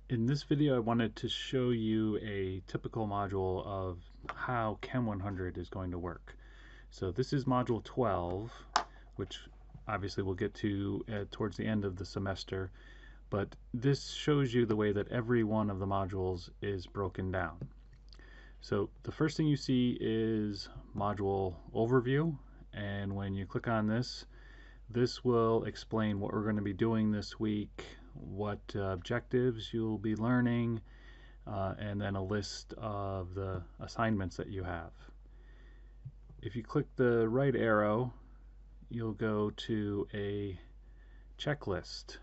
In this video, I wanted to show you a typical module of how Chem 100 is going to work. So this is module 12, which obviously we'll get to towards the end of the semester, but this shows you the way that every one of the modules is broken down. So the first thing you see is module overview, and when you click on this, this will explain what we're going to be doing this week, what objectives you'll be learning, and then a list of the assignments that you have. If you click the right arrow, you'll go to a checklist.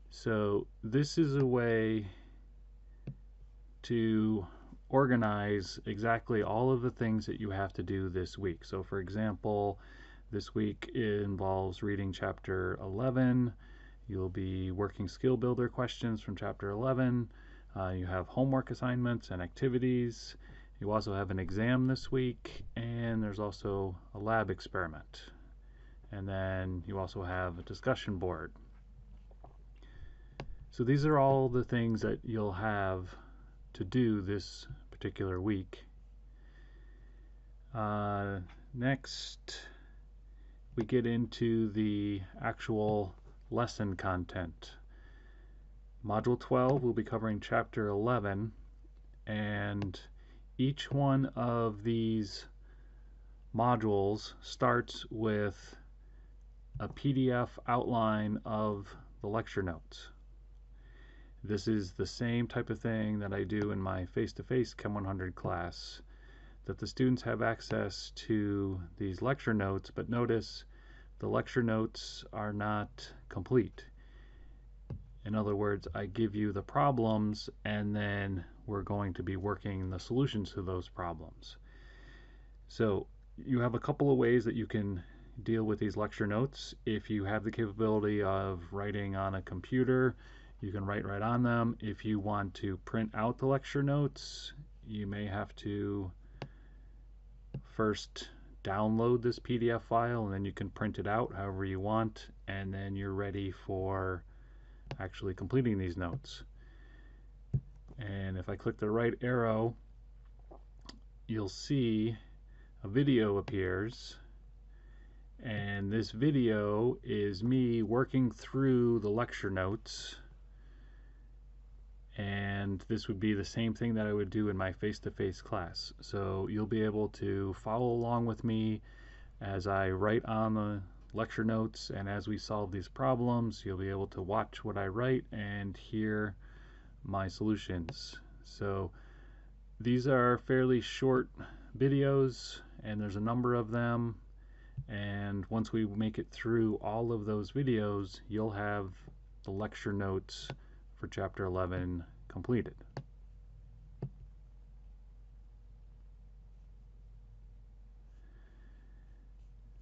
So this is a way to organize exactly all of the things that you have to do this week. So for example, this week involves reading chapter 11. You'll be working skill builder questions from chapter 11. You have homework assignments and activities. You also have an exam this week, and there's also a lab experiment. And then you also have a discussion board. So these are all the things that you'll have to do this particular week. Next, we get into the actual lesson content. Module 12 will be covering chapter 11, and each one of these modules starts with a PDF outline of the lecture notes. This is the same type of thing that I do in my face-to-face Chem 100 class, that the students have access to these lecture notes, but notice the lecture notes are not complete. In other words, I give you the problems, and then we're going to be working the solutions to those problems. So you have a couple of ways that you can deal with these lecture notes. If you have the capability of writing on a computer, you can write right on them. If you want to print out the lecture notes, you may have to first download this PDF file, and then you can print it out however you want, and then you're ready for actually completing these notes. And if I click the right arrow, you'll see a video appears, and this video is me working through the lecture notes, and this would be the same thing that I would do in my face-to-face class. So you'll be able to follow along with me as I write on the lecture notes, and as we solve these problems, you'll be able to watch what I write and hear my solutions. So these are fairly short videos, and there's a number of them, and once we make it through all of those videos, you'll have the lecture notes for chapter 11 completed.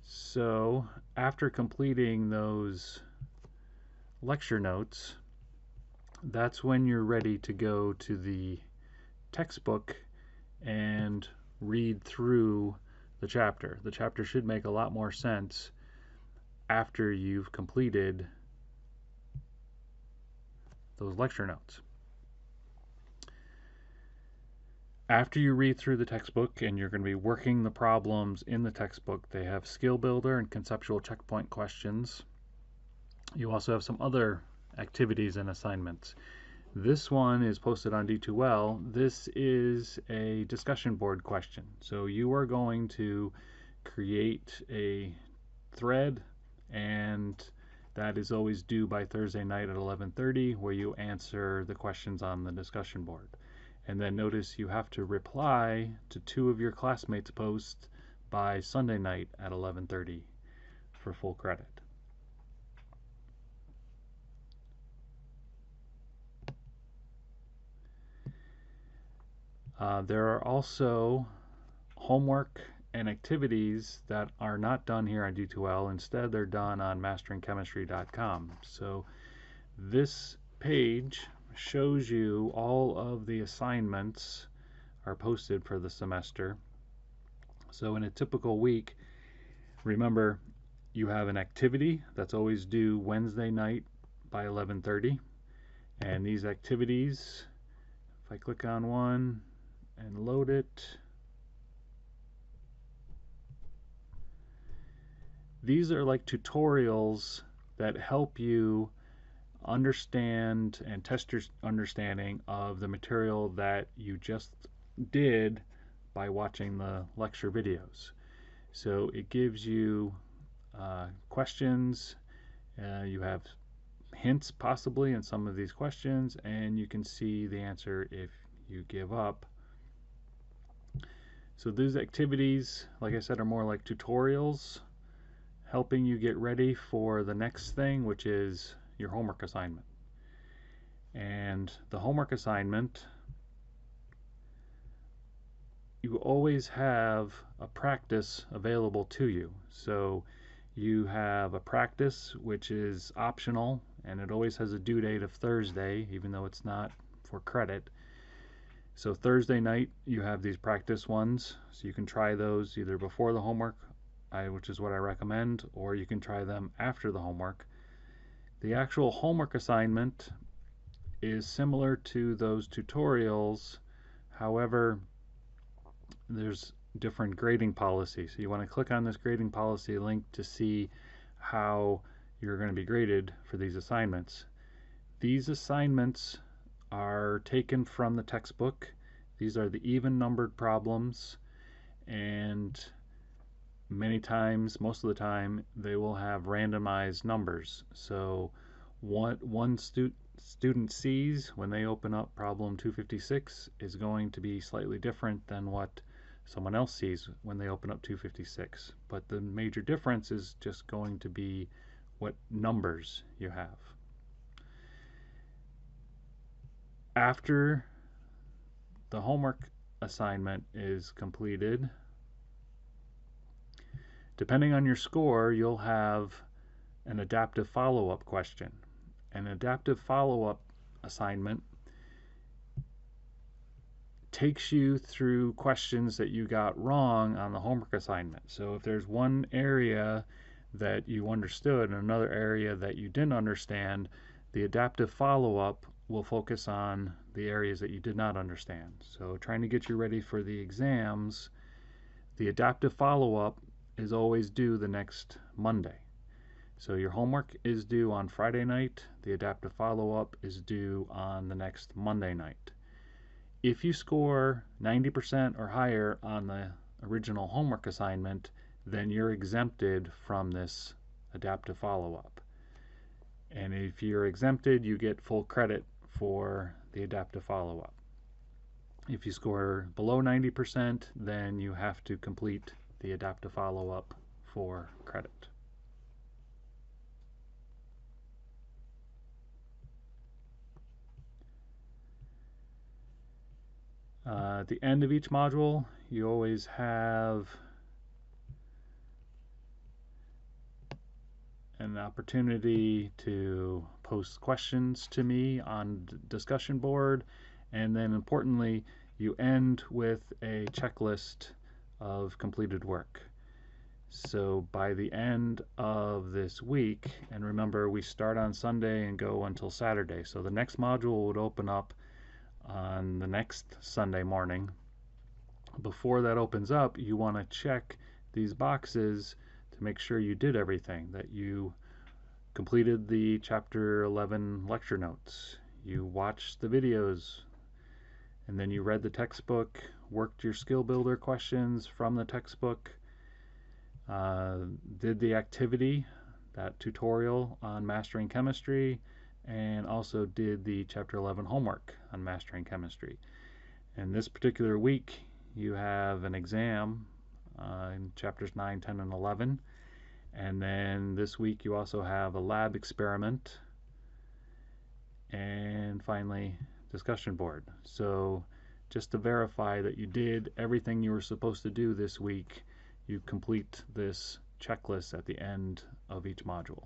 So after completing those lecture notes, that's when you're ready to go to the textbook and read through the chapter. The chapter should make a lot more sense after you've completed those lecture notes. After you read through the textbook, and you're going to be working the problems in the textbook, they have skill builder and conceptual checkpoint questions. You also have some other activities and assignments. This one is posted on D2L. This is a discussion board question. So you are going to create a thread, and that is always due by Thursday night at 11:30, where you answer the questions on the discussion board. And then notice you have to reply to 2 of your classmates' posts by Sunday night at 11:30 for full credit. There are also homework and activities that are not done here on D2L. Instead, they're done on masteringchemistry.com. So this page shows you all of the assignments are posted for the semester. So in a typical week, remember, you have an activity that's always due Wednesday night by 11:30, And these activities, if I click on one and load it, these are like tutorials that help you understand and test your understanding of the material that you just did by watching the lecture videos. So it gives you questions, you have hints possibly in some of these questions, and you can see the answer if you give up. So these activities, like I said, are more like tutorials, helping you get ready for the next thing, which is your homework assignment. And the homework assignment, you always have a practice available to you. So you have a practice which is optional, and it always has a due date of Thursday, even though it's not for credit. So Thursday night you have these practice ones, so you can try those either before the homework, which is what I recommend, or you can try them after the homework. The actual homework assignment is similar to those tutorials, however, there's different grading policies. So you want to click on this grading policy link to see how you're going to be graded for these assignments. These assignments are taken from the textbook. These are the even numbered problems, and many times, most of the time, they will have randomized numbers. So one student sees when they open up problem 256 is going to be slightly different than what someone else sees when they open up 256. But the major difference is just going to be what numbers you have. After the homework assignment is completed, depending on your score, you'll have an adaptive follow-up question. An adaptive follow-up assignment takes you through questions that you got wrong on the homework assignment. So if there's one area that you understood and another area that you didn't understand, the adaptive follow-up will focus on the areas that you did not understand. So trying to get you ready for the exams, the adaptive follow-up is always due the next Monday. So your homework is due on Friday night, the adaptive follow-up is due on the next Monday night. If you score 90% or higher on the original homework assignment, then you're exempted from this adaptive follow-up. And if you're exempted, you get full credit for the adaptive follow-up. If you score below 90%, then you have to complete the adaptive follow-up for credit. At the end of each module, you always have an opportunity to post questions to me on the discussion board, and then importantly, you end with a checklist of completed work. So by the end of this week, and remember we start on Sunday and go until Saturday, so the next module would open up on the next Sunday morning. Before that opens up, you want to check these boxes to make sure you did everything, that you completed the chapter 11 lecture notes, you watched the videos, and then you read the textbook, worked your skill builder questions from the textbook, did the activity, that tutorial on mastering chemistry, and also did the chapter 11 homework on mastering chemistry. And this particular week you have an exam in chapters 9, 10, and 11, and then this week you also have a lab experiment, and finally discussion board. So just to verify that you did everything you were supposed to do this week, you complete this checklist at the end of each module.